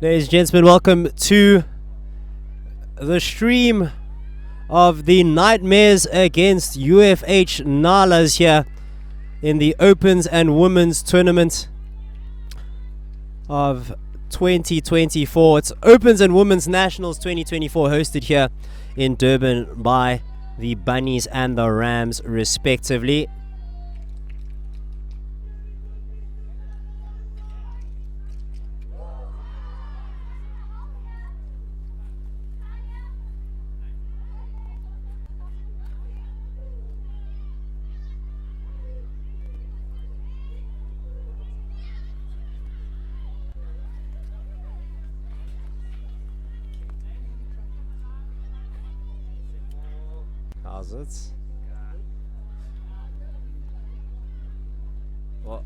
Ladies and gentlemen, welcome to the stream of the Nightmares against UFH Nalas here in the Opens and Women's Tournament of 2024. It's Opens and Women's Nationals 2024, hosted here in Durban by the Bunnies and the Rams respectively. How's it? What?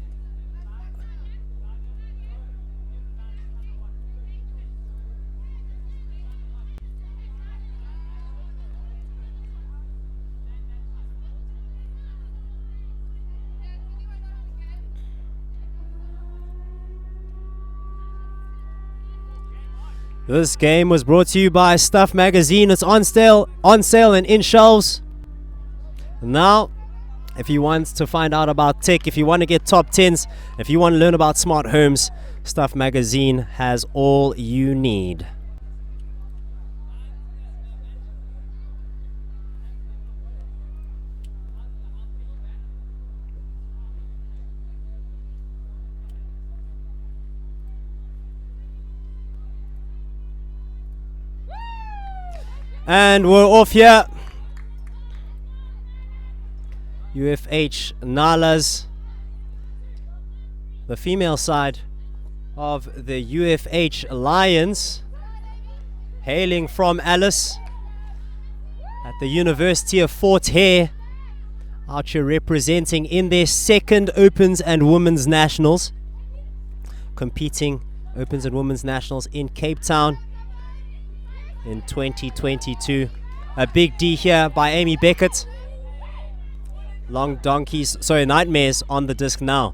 This game was brought to you by Stuff Magazine. It's on sale and in shelves. Now, if you want to find out about tech, if you want to get top 10s, if you want to learn about smart homes, Stuff Magazine has all you need. And we're off here. UFH Nalas, the female side of the UFH Lions, hailing from Alice at the University of Fort Hare, out here representing in their second Opens and Women's Nationals, competing Opens and Women's Nationals in Cape Town in 2022. A big D here by Amy Beckett. Nightmares on the disc now.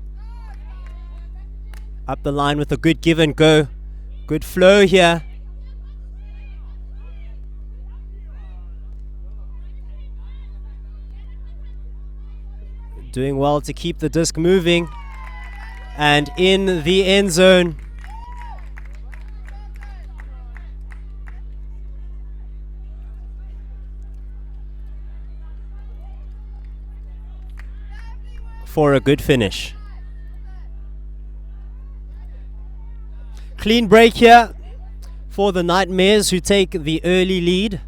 Up the line with a good give and go. Good flow here. Doing well to keep the disc moving. And in the end zone. For a good finish. Clean break here for the Nightmares, who take the early lead.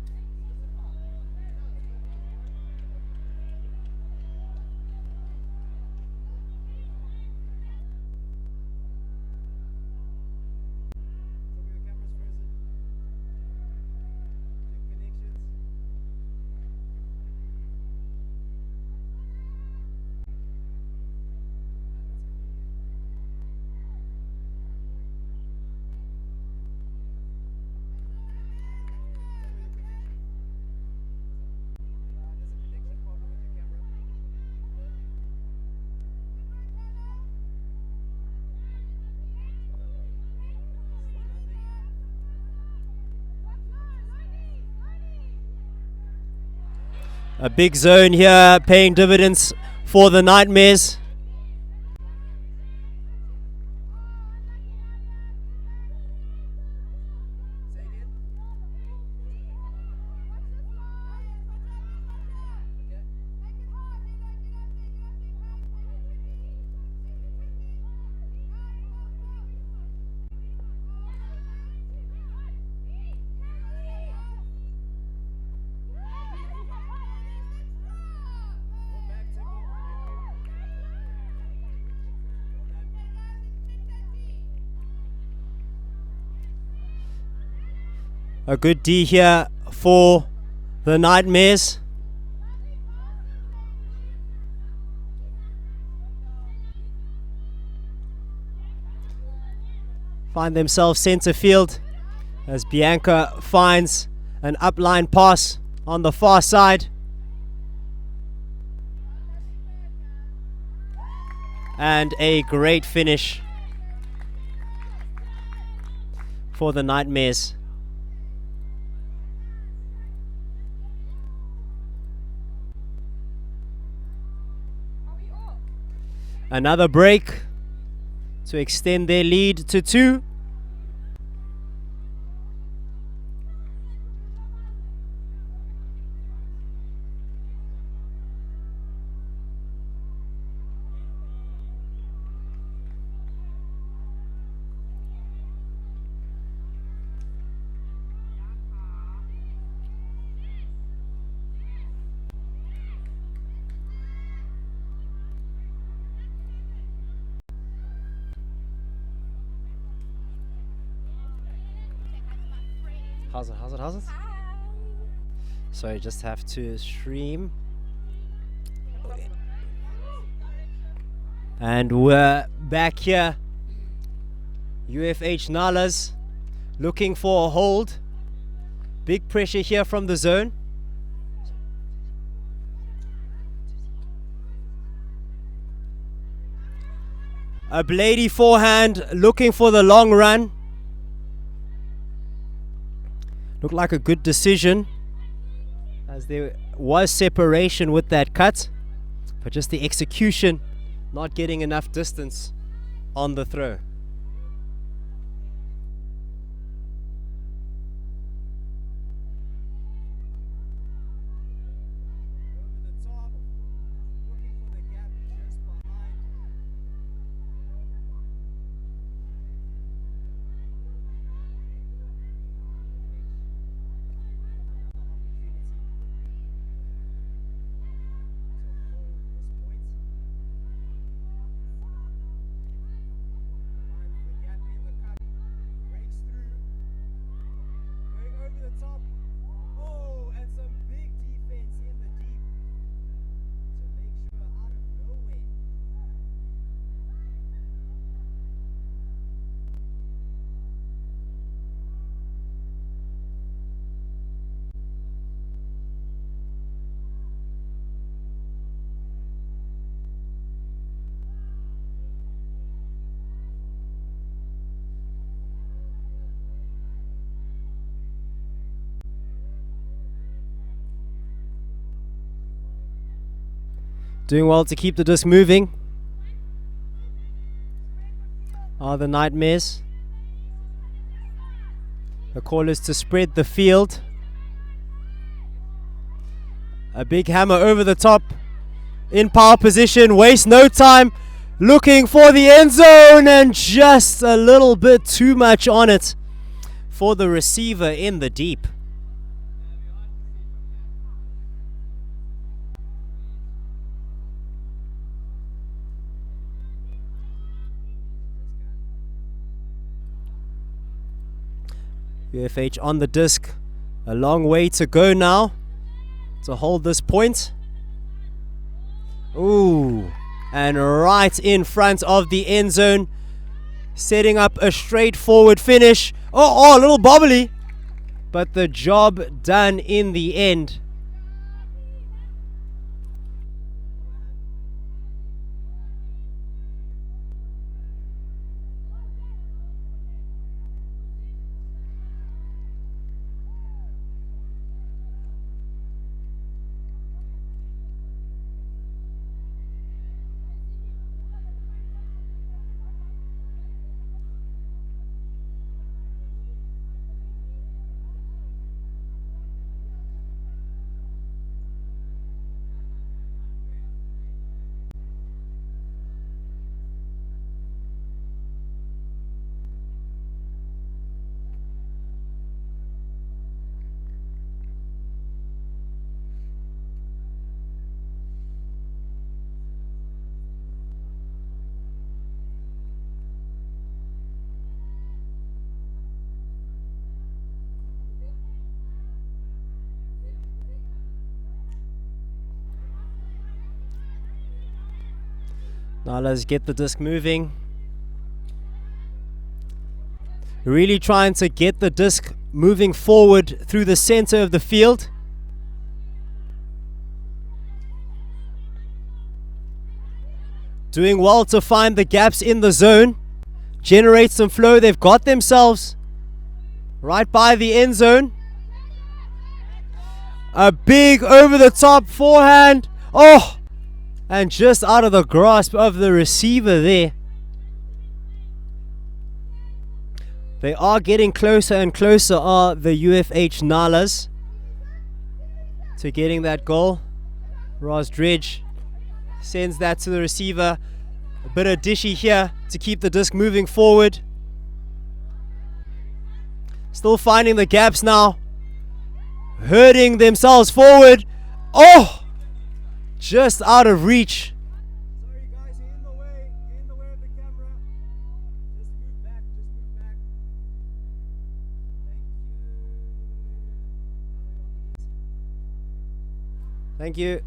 A big zone here, paying dividends for the Nightmares. A good D here for the Nightmares. Find themselves center field as Bianca finds an upline pass on the far side. And a great finish for the Nightmares. Another break to extend their lead to 2. How's it? So you just have to stream. And we're back here. UFH Nalas looking for a hold. Big pressure here from the zone. A Blady forehand looking for the long run. Looked like a good decision, as there was separation with that cut, but just the execution not getting enough distance on the throw. Doing well to keep the disc moving are the Nightmares. The call is to spread the field. A big hammer over the top. In power position, waste no time. Looking for the end zone, and just a little bit too much on it for the receiver in the deep. UFH on the disc. A long way to go now to hold this point. Ooh, and right in front of the end zone, setting up a straightforward finish. Oh, a little bobbly, but the job done in the end. Now let's get the disc moving. Really trying to get the disc moving forward through the center of the field. Doing well to find the gaps in the zone. Generate some flow. They've got themselves right by the end zone. A big over-the-top forehand. Oh! And just out of the grasp of the receiver there. They are getting closer and closer, are the UFH Nalas, to getting that goal. Roz Dredge sends that to the receiver. A bit of dishy here to keep the disc moving forward. Still finding the gaps now. Hurting themselves forward. Oh! Just out of reach. Sorry guys, you're in the way. You're in the way of the camera. Just move back, just move back. Thank you.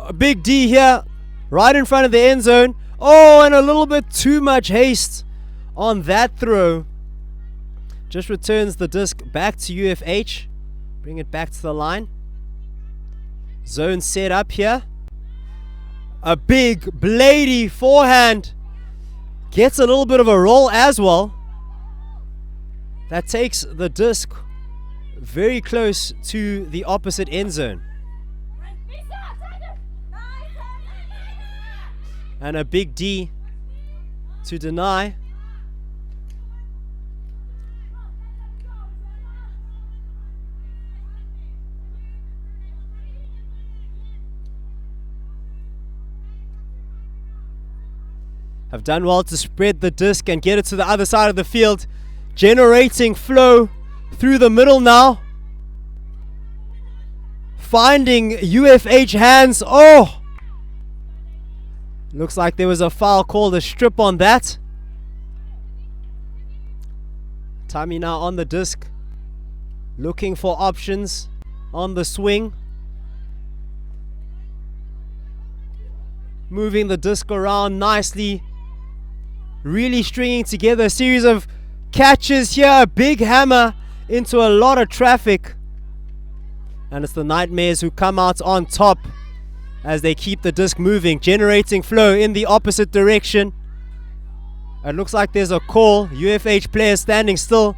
A big D here, right in front of the end zone. Oh, and a little bit too much haste on that throw. Just returns the disc back to UFH. Bring it back to the line. Zone set up here. A big bladey forehand. Gets a little bit of a roll as well. That takes the disc very close to the opposite end zone. And a big D to deny. Have done well to spread the disc and get it to the other side of the field. Generating flow through the middle now. Finding UFH hands. Oh! Looks like there was a foul called, a strip on that. Tami now on the disc. Looking for options on the swing. Moving the disc around nicely. Really stringing together a series of catches here. A big hammer into a lot of traffic. And it's the Nightmares who come out on top as they keep the disc moving, generating flow in the opposite direction. It looks like there's a call. UFH player standing still.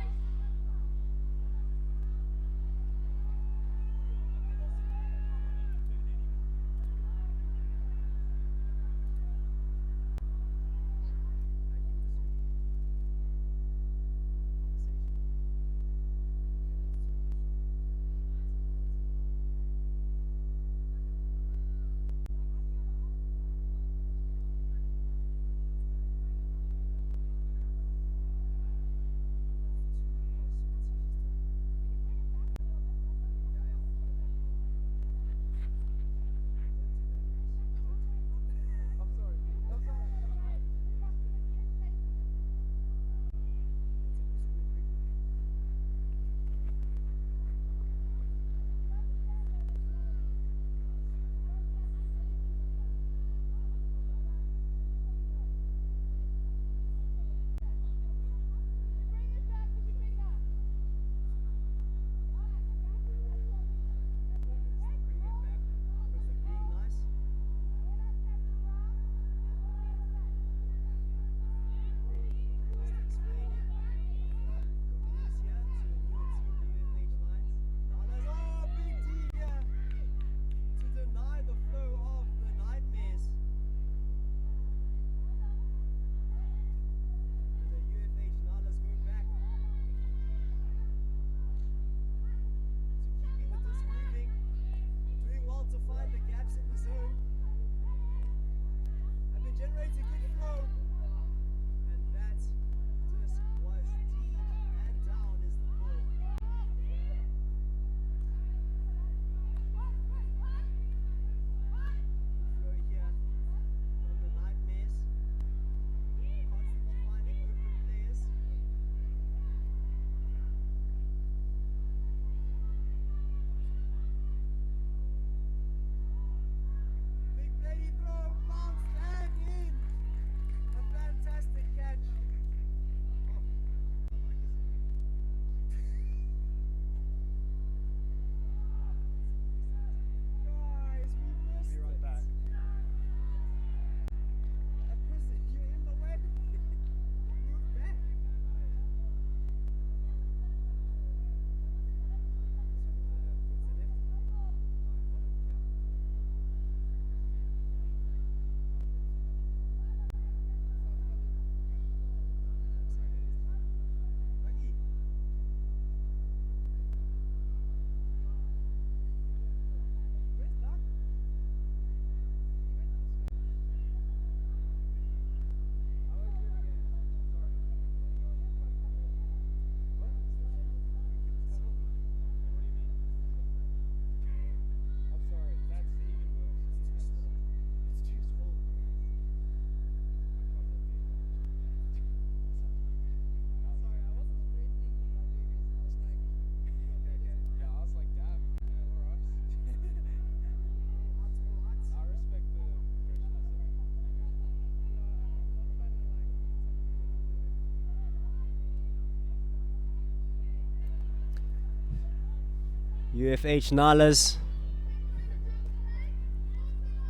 UFH Nalas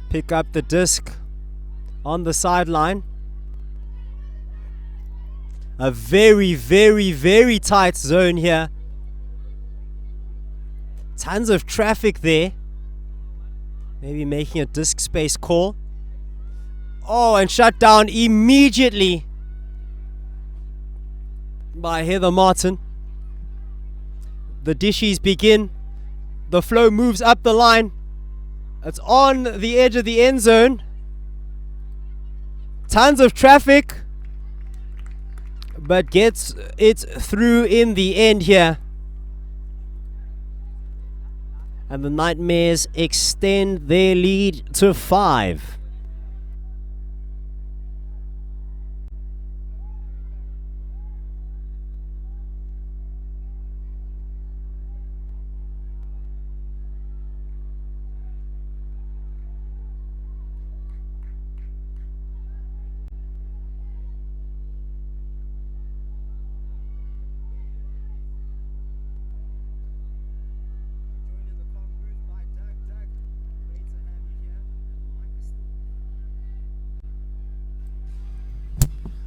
pick up the disc on the sideline. A very, very, very tight zone here. Tons of traffic there. Maybe making a disc space call. Oh, and shut down immediately by Heather Martin. The dishes begin. The flow moves up the line. It's on the edge of the end zone. Tons of traffic, but gets it through in the end here. And the Nightmares extend their lead to 5.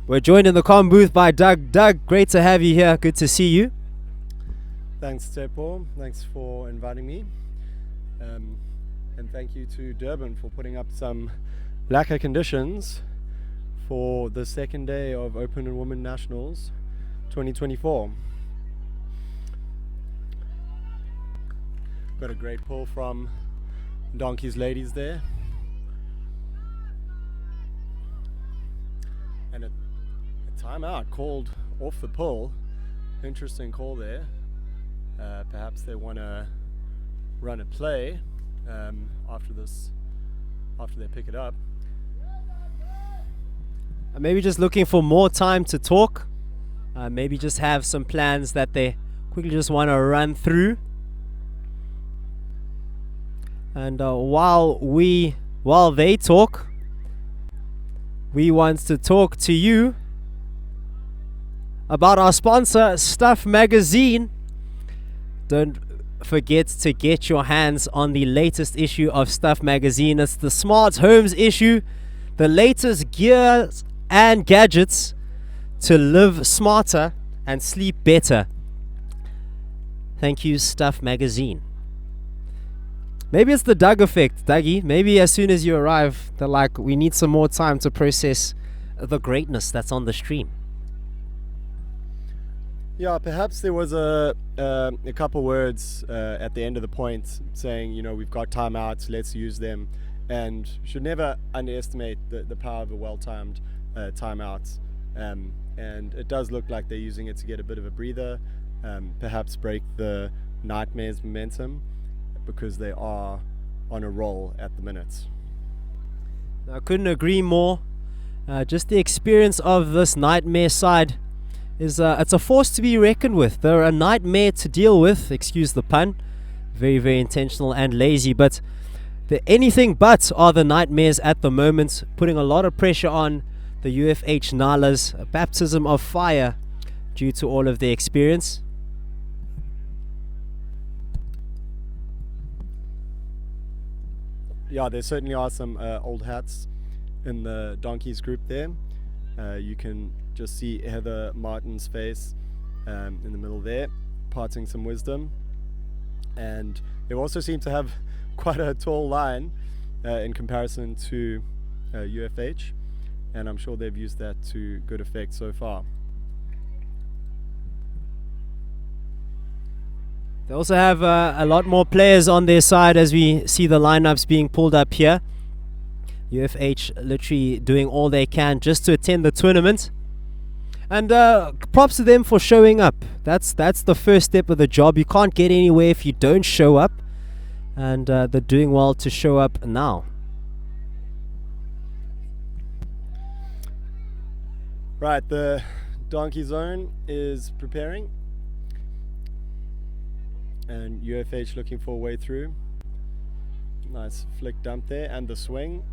We're joined in the comm booth by Doug. Doug, great to have you here. Good to see you. Thanks, Tepo. Thanks for inviting me. And thank you to Durban for putting up some lacquer conditions for the second day of Open and Women Nationals 2024. Got a great pull from Donkey's ladies there. And a timeout called off the pull. Interesting call there. Perhaps they want to run a play after they pick it up. Maybe just looking for more time to talk. Maybe just have some plans that they quickly just want to run through. And while they talk, we want to talk to you about our sponsor, Stuff Magazine. Don't forget to get your hands on the latest issue of Stuff Magazine. It's the Smart Homes issue, the latest gears and gadgets to live smarter and sleep better. Thank you, Stuff Magazine. Maybe it's the Doug effect, Dougie. Maybe as soon as you arrive, they're like, we need some more time to process the greatness that's on the stream. Yeah, perhaps there was a couple words at the end of the point saying, we've got timeouts, let's use them, and should never underestimate the power of a well-timed timeout. And it does look like they're using it to get a bit of a breather, perhaps break the Nightmares momentum, because they are on a roll at the minute. I couldn't agree more. Just the experience of this Nightmare side is it's a force to be reckoned with. They're a nightmare to deal with, excuse the pun. Very, very intentional and lazy, but they're anything but are the Nightmares at the moment, putting a lot of pressure on the UFH Nalas, a baptism of fire due to all of their experience. Yeah, there certainly are some old hats in the Donkeys group there. You can just see Heather Martin's face in the middle there, parting some wisdom. And they also seem to have quite a tall line in comparison to UFH. And I'm sure they've used that to good effect so far. They also have a lot more players on their side as we see the lineups being pulled up here. UFH literally doing all they can just to attend the tournament. And props to them for showing up. That's the first step of the job. You can't get anywhere if you don't show up. And they're doing well to show up now. Right, the Donkey Zone is preparing. And UFH looking for a way through. Nice flick dump there, and the swing,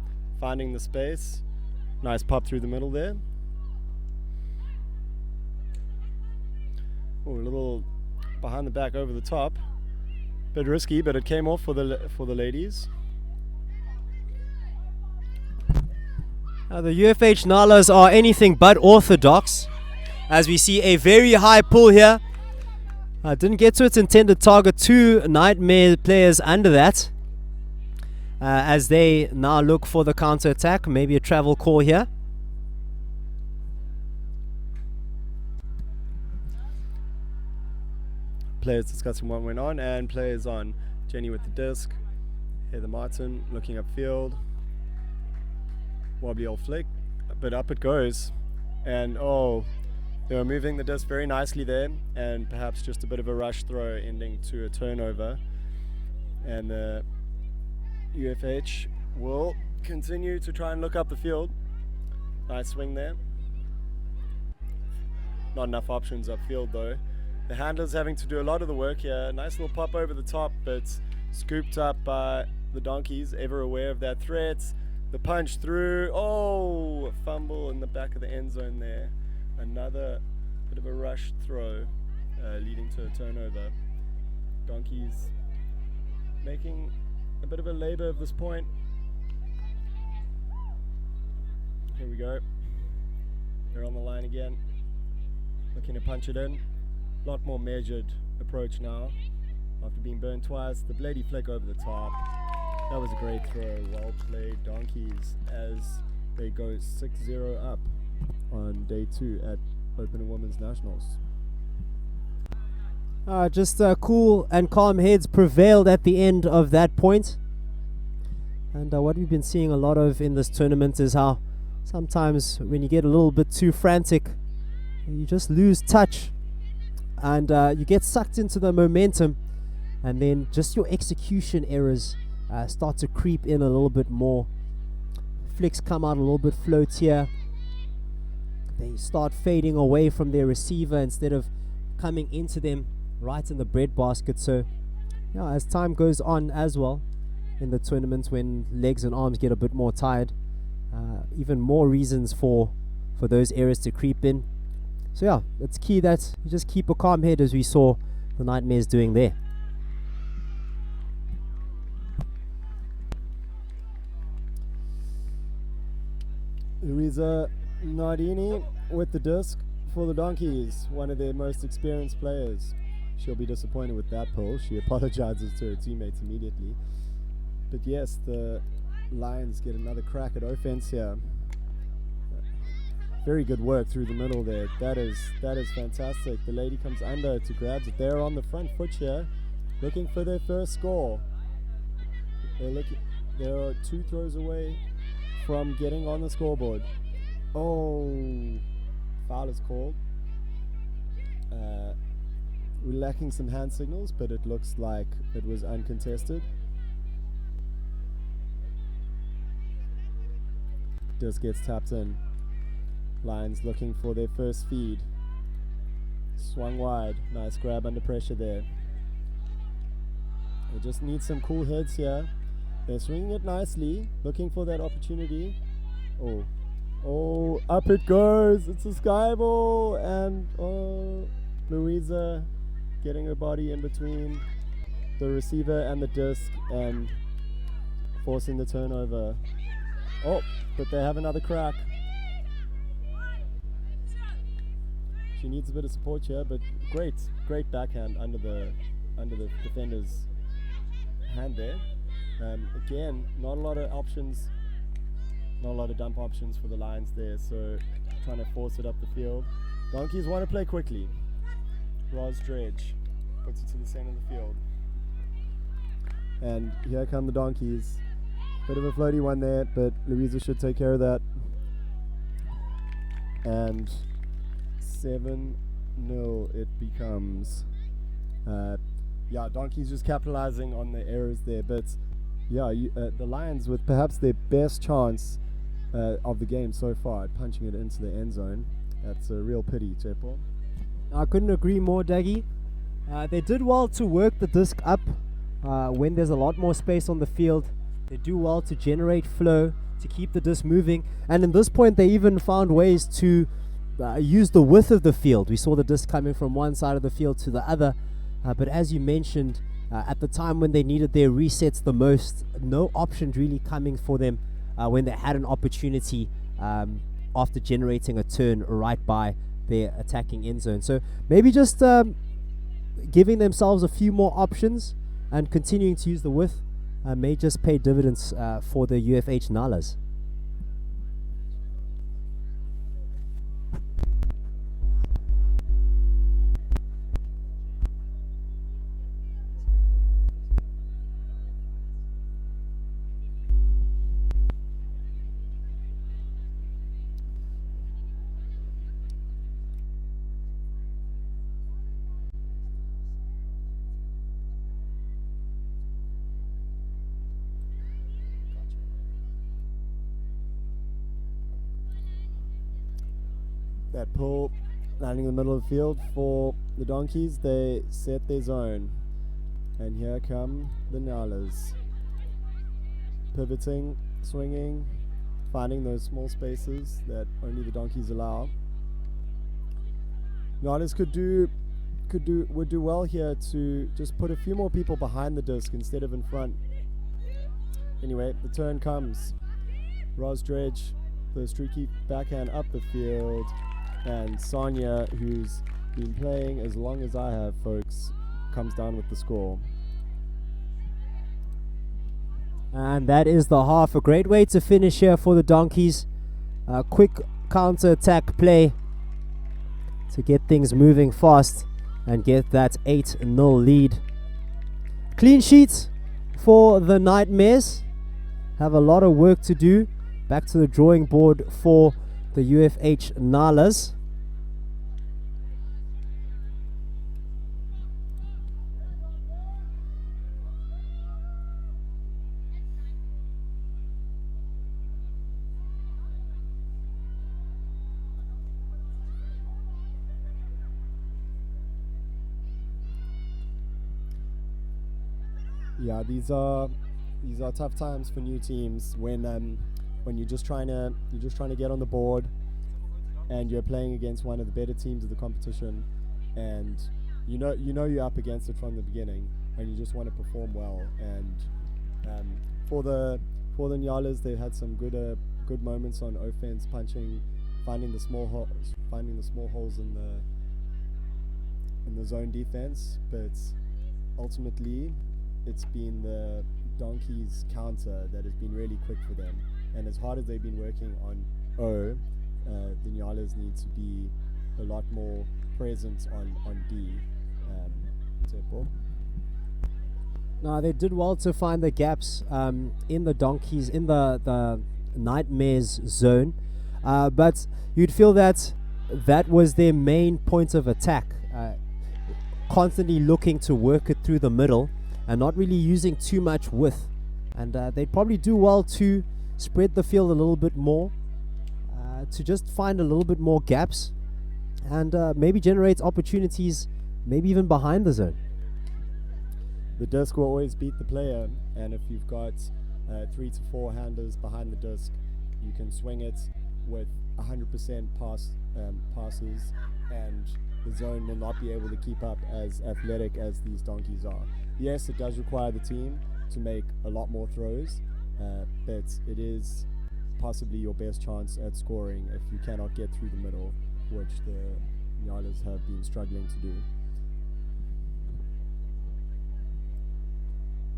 finding the space. Nice pop through the middle there. Oh, a little behind the back over the top, Bit risky, but it came off for the ladies. The UFH Nalas are anything but orthodox, as we see a very high pull here. Didn't get to its intended target. 2 Nightmare players under that, as they now look for the counter attack. Maybe a travel call here. Players discussing what went on, and players on. Jenny with the disc. Heather Martin looking upfield. Wobbly old flick, but up it goes. And oh, they were moving the disc very nicely there, and perhaps just a bit of a rush throw ending to a turnover. And the UFH will continue to try and look up the field. Nice swing there. Not enough options upfield though. The handler's having to do a lot of the work here. Nice little pop over the top, but scooped up by the donkeys, ever aware of that threat. The punch through. Oh, a fumble in the back of the end zone there. Another bit of a rush throw, leading to a turnover. Donkeys making a bit of a labor of this point. Here we go. They're on the line again, looking to punch it in. A lot more measured approach now. After being burned twice, the bloody flick over the top. That was a great throw. Well played, Donkeys, as they go 6-0 up on day 2 at Open and Women's Nationals. Just cool and calm heads prevailed at the end of that point. And what we've been seeing a lot of in this tournament is how sometimes when you get a little bit too frantic, you just lose touch. And you get sucked into the momentum, and then just your execution errors start to creep in a little bit more. Flicks come out a little bit floatier. They start fading away from their receiver instead of coming into them right in the breadbasket. So, yeah, as time goes on as well in the tournament, when legs and arms get a bit more tired, even more reasons for those errors to creep in. So yeah, it's key that you just keep a calm head, as we saw the Nightmares doing there. Louisa Nardini with the disc for the Donkeys, one of their most experienced players. She'll be disappointed with that pull. She apologizes to her teammates immediately. But yes, the Lions get another crack at offense here. Very good work through the middle there. That is fantastic. The lady comes under to grabs it. They're on the front foot here, looking for their first score. They are 2 throws away from getting on the scoreboard. Oh, foul is called. We're lacking some hand signals, but it looks like it was uncontested. Disc gets tapped in. Lions looking for their first feed. Swung wide. Nice grab under pressure there. They just need some cool heads here. They're swinging it nicely, looking for that opportunity. Oh, up it goes. It's a sky ball, and Louisa getting her body in between the receiver and the disc and forcing the turnover. Oh, but they have another crack. She needs a bit of support here, but great backhand under the defender's hand there. Again, not a lot of options, not a lot of dump options for the Lions there, so trying to force it up the field. Donkeys want to play quickly. Roz Dredge puts it to the center of the field. And here come the Donkeys. Bit of a floaty one there, but Louisa should take care of that. And 7-0 it becomes. Donkeys just capitalizing on the errors there, but the Lions with perhaps their best chance of the game so far, punching it into the end zone. That's a real pity, Tepo. I couldn't agree more, Daggy. They did well to work the disc up when there's a lot more space on the field. They do well to generate flow, to keep the disc moving, and in this point they even found ways to use the width of the field. We saw the disc coming from one side of the field to the other, but as you mentioned, at the time when they needed their resets the most. No options really coming for them when they had an opportunity after generating a turn right by their attacking end zone. So maybe just giving themselves a few more options and continuing to use the width may just pay dividends for the UFH Nalas. That pull landing in the middle of the field for the Donkeys. They set their zone. And here come the Nalas. Pivoting, swinging, finding those small spaces that only the Donkeys allow. Nalas would do well here to just put a few more people behind the disc instead of in front. Anyway, the turn comes. Roz Dredge, the streaky backhand up the field. And Sonia, who's been playing as long as I have, folks, comes down with the score. And that is the half. A great way to finish here for the Donkeys. A quick counter-attack play to get things moving fast and get that 8-0 lead. Clean sheets for the Nightmares. Have a lot of work to do. Back to the drawing board for the UFH Nalas. Yeah, these are tough times for new teams when you're just trying to get on the board and you're playing against one of the better teams of the competition, and you know you're up against it from the beginning, and you just want to perform well. And for the Nyalas, they had some good moments on offense, punching, finding the small holes in the zone defense, but ultimately it's been the Donkeys counter that has been really quick for them. And as hard as they've been working on the Nyalas need to be a lot more present on D. Temple. Now they did well to find the gaps in the Donkeys, in the Nightmares zone, but you'd feel that was their main point of attack, constantly looking to work it through the middle and not really using too much width. And they'd probably do well to spread the field a little bit more, to just find a little bit more gaps and maybe generate opportunities, maybe even behind the zone. The disc will always beat the player, and if you've got 3 to 4 handers behind the disc, you can swing it with 100% passes, and the zone will not be able to keep up as athletic as these Donkeys are. Yes, it does require the team to make a lot more throws, but it is possibly your best chance at scoring if you cannot get through the middle, which the Nyalas have been struggling to do.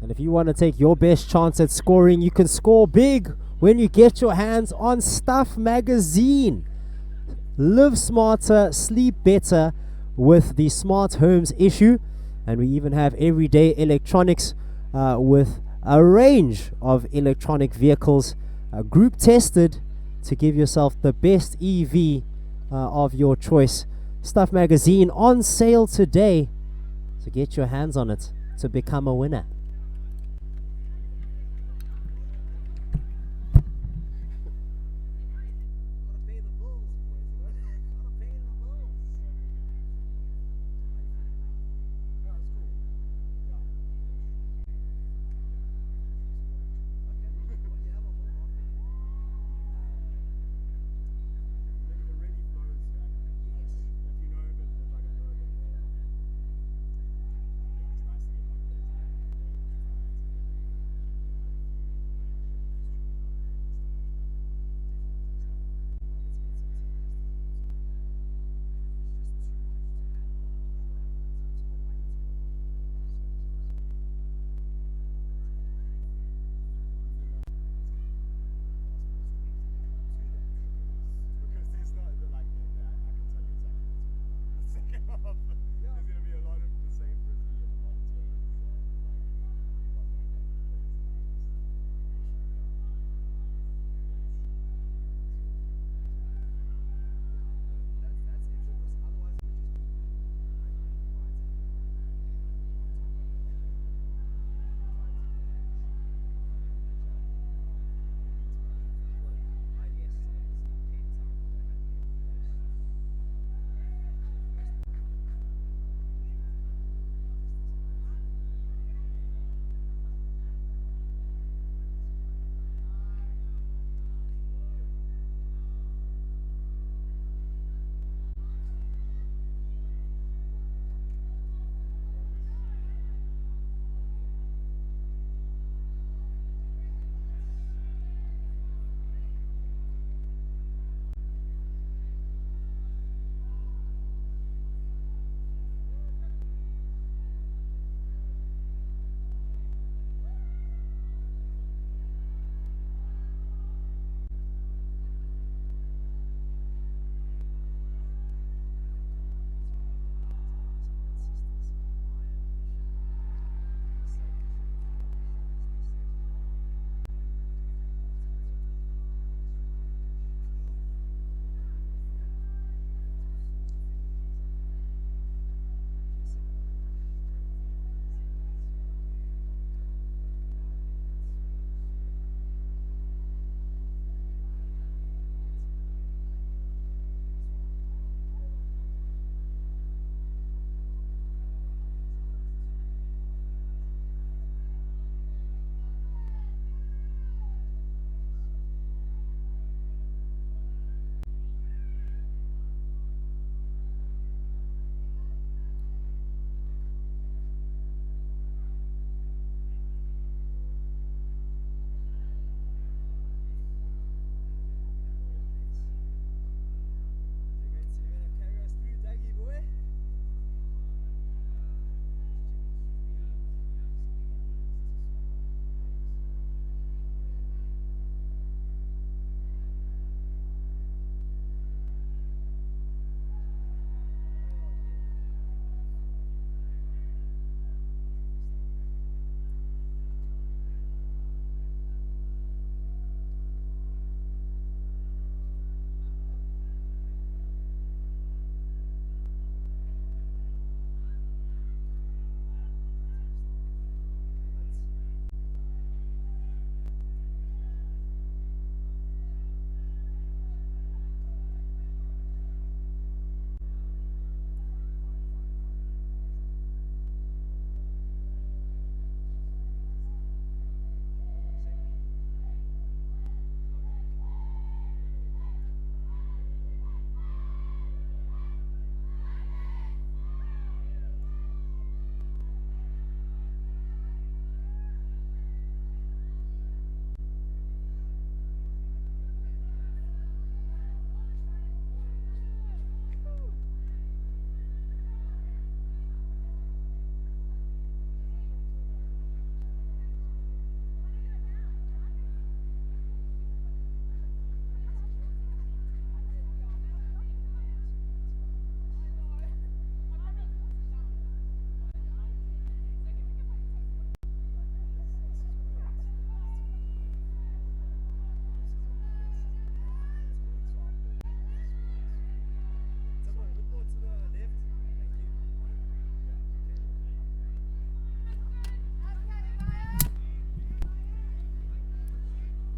And if you want to take your best chance at scoring, you can score big when you get your hands on Stuff Magazine. Live smarter, sleep better with the Smart Homes issue. And we even have everyday electronics with a range of electronic vehicles group tested to give yourself the best EV of your choice. Stuff Magazine on sale today, so get your hands on it to become a winner.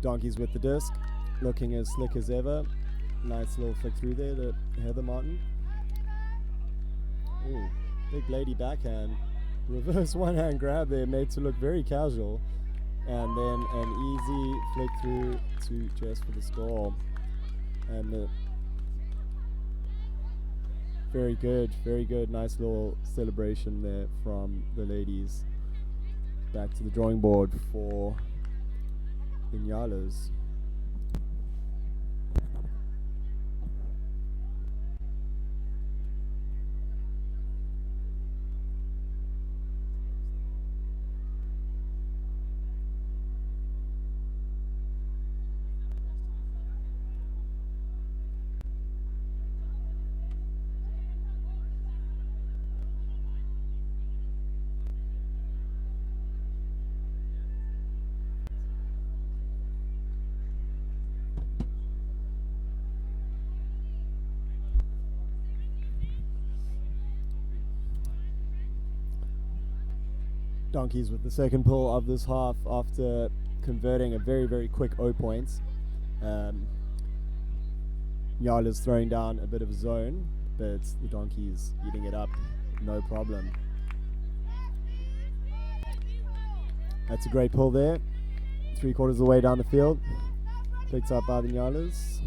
Donkeys with the disc, looking as slick as ever. Nice little flick through there to Heather Martin. Ooh, big lady backhand. Reverse one-hand grab there, made to look very casual. And then an easy flick through to Jess for the score. And very good, very good. Nice little celebration there from the ladies. Back to the drawing board for the Nyalas. Donkeys with the second pull of this half after converting a very, very quick 0 points. Nyala's throwing down a bit of a zone, but the Donkeys eating it up, no problem. That's a great pull there. 3/4 of the way down the field. Picked up by the Nyalas.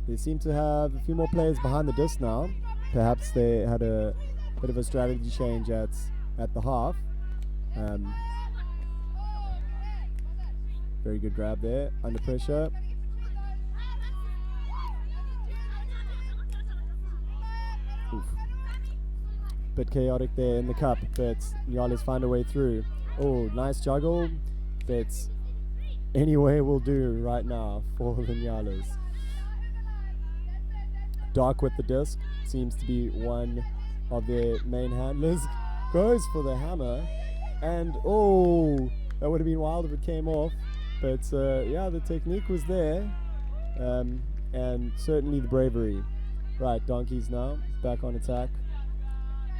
They seem to have a few more players behind the disc now. Perhaps they had a bit of a strategy change at the half. Very good grab there, under pressure. Oof. Bit chaotic there in the cup, but Nyalas find a way through. Oh, nice juggle, but anyway will do right now for the Nyalas. Dark with the disc, seems to be one of their main handlers. Goes for the hammer, and oh, that would have been wild if it came off, but yeah, the technique was there, and certainly the bravery. Right, Donkeys now back on attack,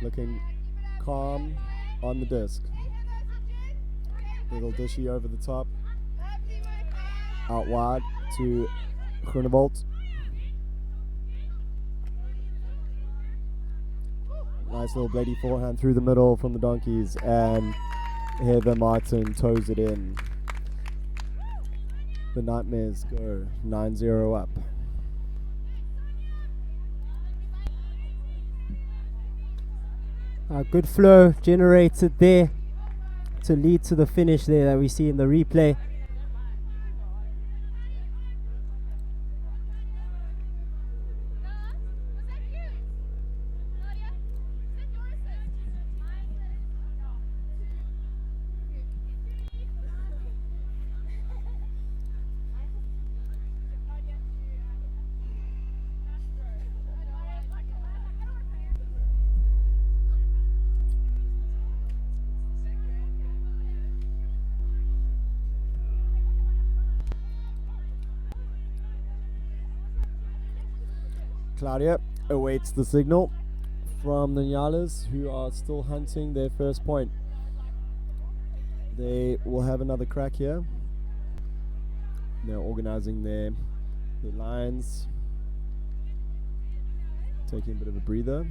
looking calm on the disc. Little dishy over the top, out wide to Groenewold. Nice little bladey forehand through the middle from the Donkeys, and Heather Martin toes it in. The Nightmares go 9-0 up. Good flow generated there to lead to the finish there that we see in the replay. Claudia awaits the signal from the Nyalas, who are still hunting their first point. They will have another crack here. They're organizing their lines, taking a bit of a breather.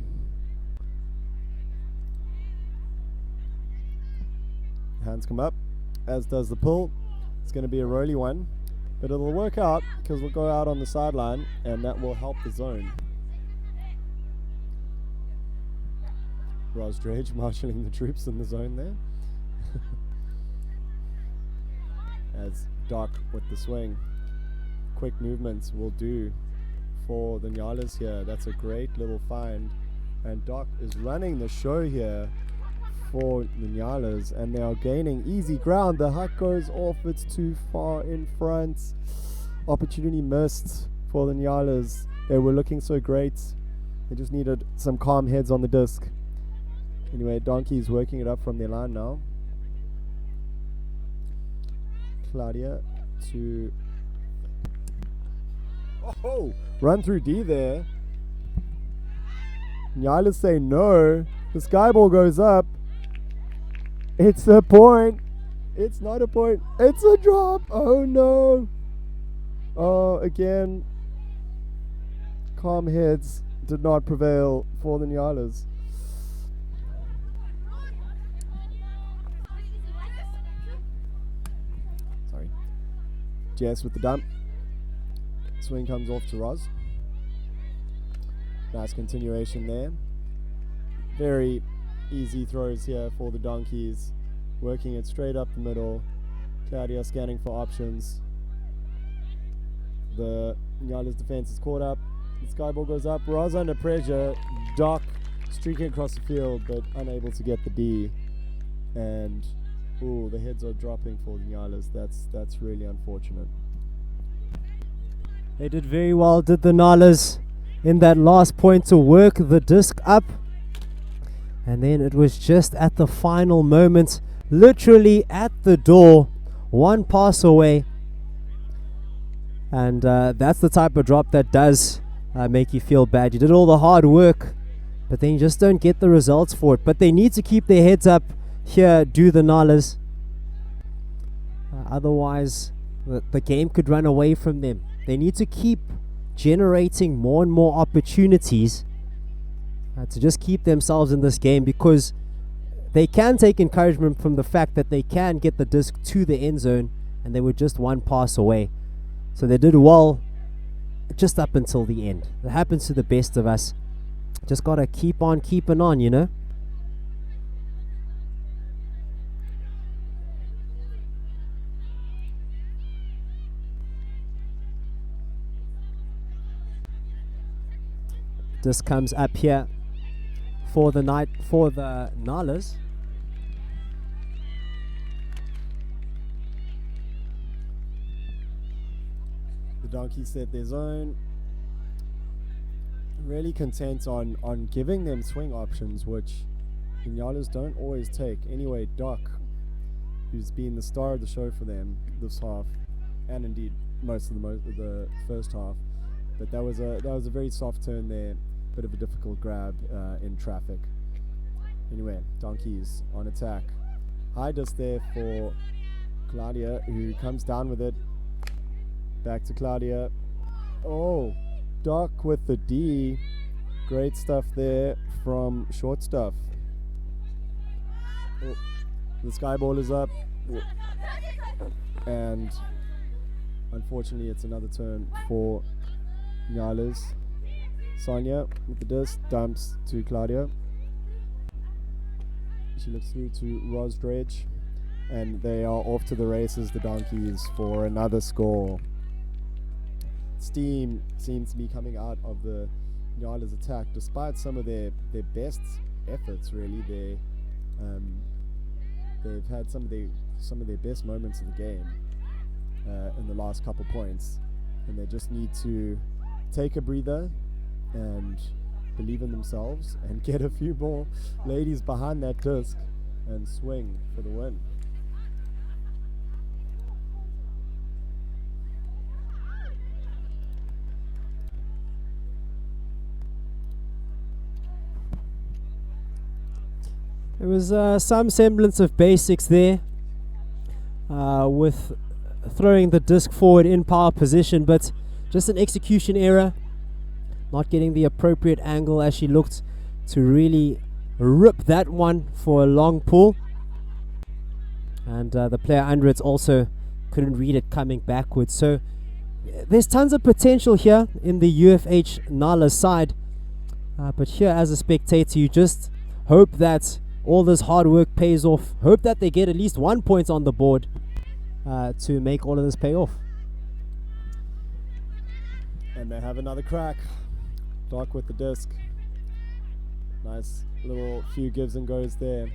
Hands come up, as does the pull. It's going to be a roly one, but it'll work out because we'll go out on the sideline, and that will help the zone. Roz Dredge marshalling the troops in the zone there. As Doc with the swing. Quick movements will do for the Nyalas here. That's a great little find. And Doc is running the show here for the Nyalas, and they are gaining easy ground. The huck goes off, it's too far in front. Opportunity missed for the Nyalas. They were looking so great. They just needed some calm heads on the disc. Anyway, Donkey's working it up from their line now. Claudia to... Oh! Run through D there. Nyalas say no. The sky ball goes up. It's a point. It's not a point. It's a drop. Oh no. Oh, again. Calm heads did not prevail for the Nyalas. Sorry. Jess with the dump. Swing comes off to Roz. Nice continuation there. Very easy throws here for the Donkeys. Working it straight up the middle. Claudia scanning for options. The Nyala's defense is caught up. The sky ball goes up. Roz under pressure. Doc streaking across the field but unable to get the D. And ooh, the heads are dropping for the Nyalas. That's really unfortunate. They did very well, did the Nalas, in that last point to work the disc up. And then it was just at the final moment, literally at the door, one pass away. And that's the type of drop that does make you feel bad. You did all the hard work, but then you just don't get the results for it. But they need to keep their heads up here, do the Nalas. Otherwise, the game could run away from them. They need to keep generating more and more opportunities to just keep themselves in this game, because they can take encouragement from the fact that they can get the disc to the end zone and they were just one pass away. So they did well just up until the end. It happens to the best of us. Just gotta keep on keeping on, you know. This comes up here for the Nalas. The Donkeys set their zone. Really content on giving them swing options, which the Nyalas don't always take. Anyway, Doc, who's been the star of the show for them this half, and indeed most of the first half, but that was a very soft turn there. Bit of a difficult grab in traffic. Anyway, Donkeys on attack. High disc there for Claudia, who comes down with it. Back to Claudia. Oh, Doc with the D. Great stuff there from Short Stuff. Oh, the sky ball is up. And unfortunately, it's another turn for Nyalas. Sonia with the disc, dumps to Claudia. She looks through to Roz Dredge, and they are off to the races, the Donkeys, for another score. Steam seems to be coming out of the Nyalas attack, despite some of their best efforts. Really, they've had some of their best moments of the game in the last couple points, and they just need to take a breather and believe in themselves and get a few more ladies behind that disc and swing for the win. There was some semblance of basics there with throwing the disc forward in power position, but just an execution error. Not getting the appropriate angle as she looked to really rip that one for a long pull. And the player under it also couldn't read it coming backwards. So there's tons of potential here in the UFH Nala side. But here as a spectator, you just hope that all this hard work pays off. Hope that they get at least 1 point on the board to make all of this pay off. And they have another crack. Doc with the disc. Nice little few gives and goes there.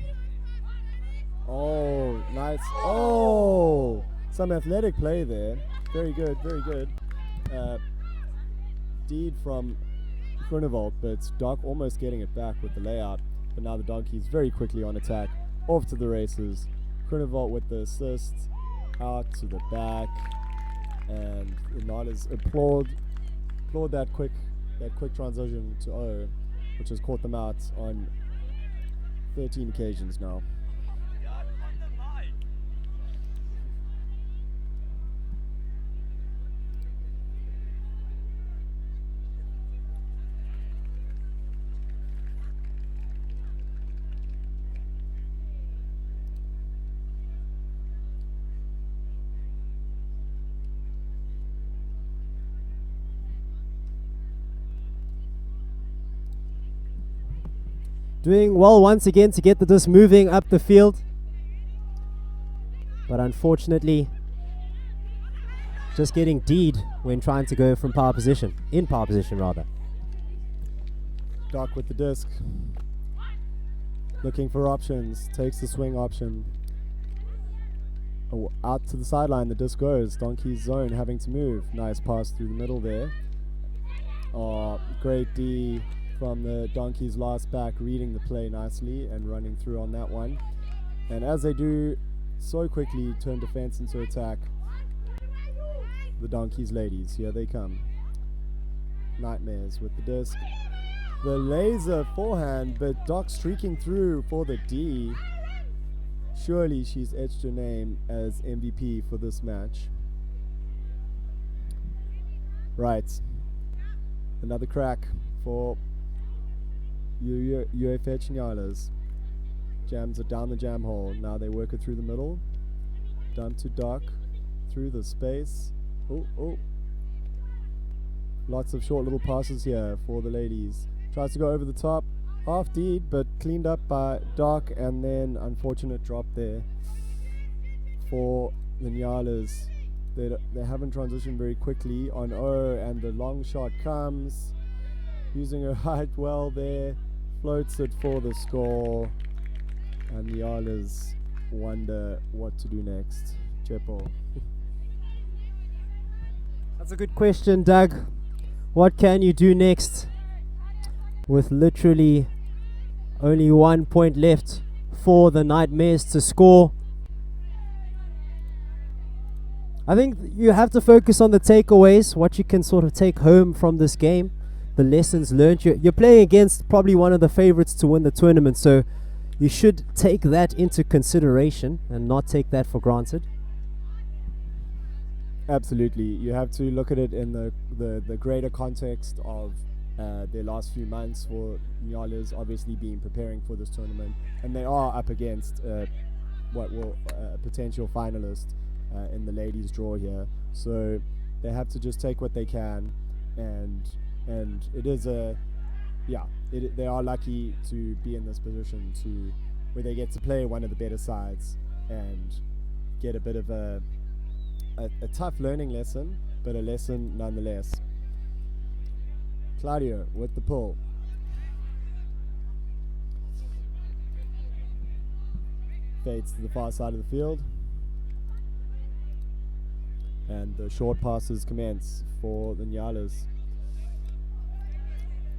Oh, nice. Oh, some athletic play there. Very good, very good. Deed from Groenewold, but Doc almost getting it back with the layout. But now the Donkeys very quickly on attack. Off to the races. Groenewold with the assist. Out to the back. And the Nalas applaud that quick transition to O, which has caught them out on 13 occasions now. Doing well once again to get the disc moving up the field. But unfortunately, just getting D'd when trying to go from power position. In power position, rather. Doc with the disc. Looking for options. Takes the swing option. Oh, out to the sideline, the disc goes. Donkey's zone having to move. Nice pass through the middle there. Oh, great D from the Donkey's last back, reading the play nicely and running through on that one. And as they do so quickly, turn defense into attack. The Donkey's ladies, here they come. Nightmares with the disc. The laser forehand, but Doc streaking through for the D. Surely she's etched her name as MVP for this match. Right. Another crack for UFH Nyalas. Jams it down the jam hole. Now they work it through the middle. Dump to Doc. Through the space. Oh. Lots of short little passes here for the ladies. Tries to go over the top. Half deed, but cleaned up by Doc, and then unfortunate drop there for the Nyalas. They haven't transitioned very quickly on O, and the long shot comes. Using her height well there. Floats it for the score. And the Nyalas wonder what to do next. Chepo. That's a good question, Doug. What can you do next? With literally only 1 point left for the Nightmares to score. I think you have to focus on the takeaways, what you can sort of take home from this game, the lessons learned. You're playing against probably one of the favorites to win the tournament, so you should take that into consideration and not take that for granted. Absolutely. You have to look at it in the greater context of their last few months for Nyalas obviously preparing for this tournament, and they are up against a potential finalist in the ladies draw here, so they have to just take what they can, and it is they are lucky to be in this position where they get to play one of the better sides and get a bit of a tough learning lesson, but a lesson nonetheless. Claudio with the pull. Fades to the far side of the field. And the short passes commence for the Nyalas.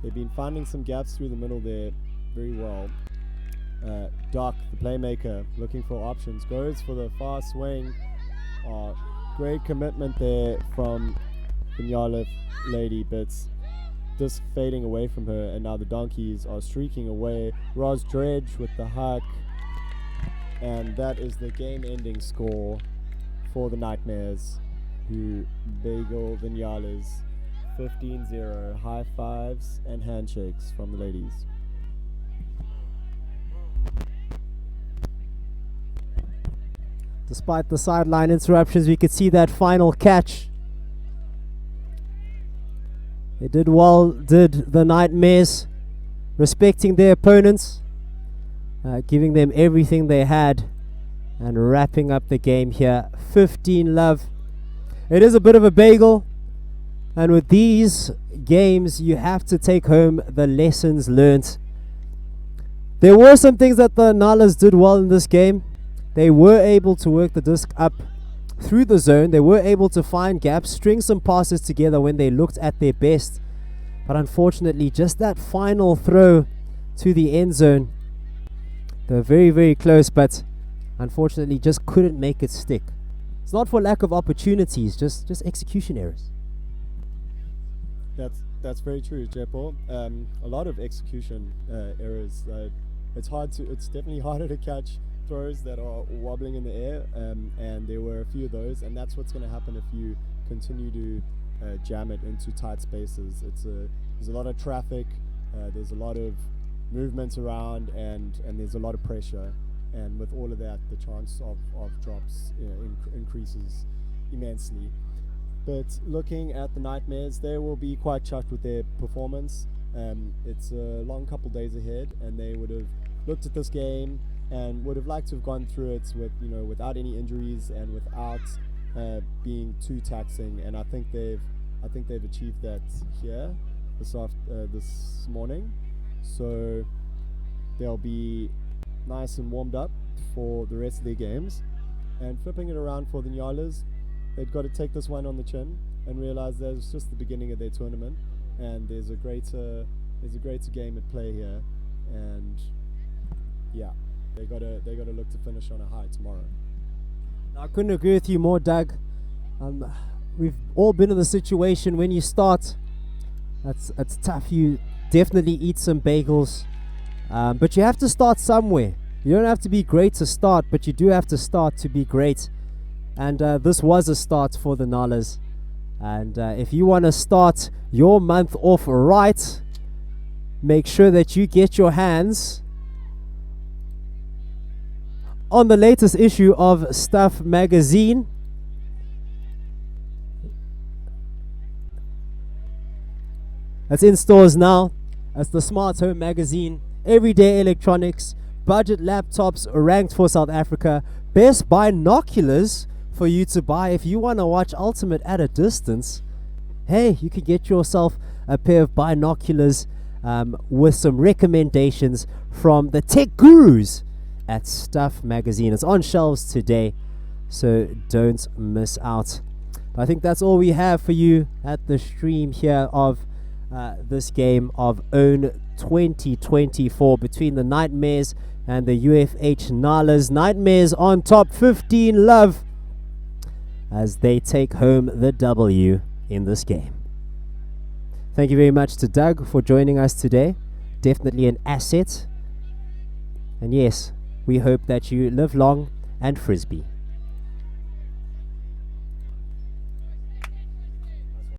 They've been finding some gaps through the middle there very well. Doc, the playmaker, looking for options. Goes for the far swing. Great commitment there from the Nyala lady, but just fading away from her, and now the Donkeys are streaking away. Roz Dredge with the huck, and that is the game-ending score for the Nightmares, who bagel the Nyalas 15-0. High fives and handshakes from the ladies. Despite the sideline interruptions, we could see that final catch. They did well, did the Nightmares, respecting their opponents, giving them everything they had, and wrapping up the game here. 15-love. It is a bit of a bagel, and with these games, you have to take home the lessons learnt. There were some things that the Nyalas did well in this game. They were able to work the disc up through the zone. They were able to find gaps, string some passes together when they looked at their best. But unfortunately, just that final throw to the end zone, they're very, very close, but unfortunately just couldn't make it stick. It's not for lack of opportunities, just execution errors. That's very true, Jepo. A lot of execution errors. It's definitely harder to catch throws that are wobbling in the air, and there were a few of those, and that's what's going to happen if you continue to jam it into tight spaces. There's a lot of traffic, there's a lot of movements around, and there's a lot of pressure, and with all of that, the chance of drops increases immensely. But looking at the Nightmares, they will be quite chuffed with their performance. It's a long couple days ahead, and they would have looked at this game and would have liked to have gone through it with, without any injuries and without being too taxing. And I think they've achieved that here this morning. So they'll be nice and warmed up for the rest of their games. And flipping it around for the Nyalas, they've got to take this one on the chin and realize that it's just the beginning of their tournament, and there's a greater game at play here. And yeah, they got to look to finish on a high tomorrow. I couldn't agree with you more, Doug. We've all been in the situation when you start. It's tough. You definitely eat some bagels, but you have to start somewhere. You don't have to be great to start, but you do have to start to be great. And this was a start for the Nalas. And if you want to start your month off right, make sure that you get your hands on the latest issue of Stuff magazine. It's in stores now. It's the Smart Home magazine. Everyday electronics, budget laptops ranked for South Africa, best binoculars for you to buy if you want to watch Ultimate at a distance. Hey, you could get yourself a pair of binoculars with some recommendations from the tech gurus at Stuff magazine. It's on shelves today, so don't miss out. I think that's all we have for you at the stream here of this game of OWN 2024 between the Nightmares and the UFH Nalas. Nightmares on top, 15 love, as they take home the W in this game. Thank you very much to Doug for joining us today. Definitely an asset. And yes, we hope that you live long and frisbee.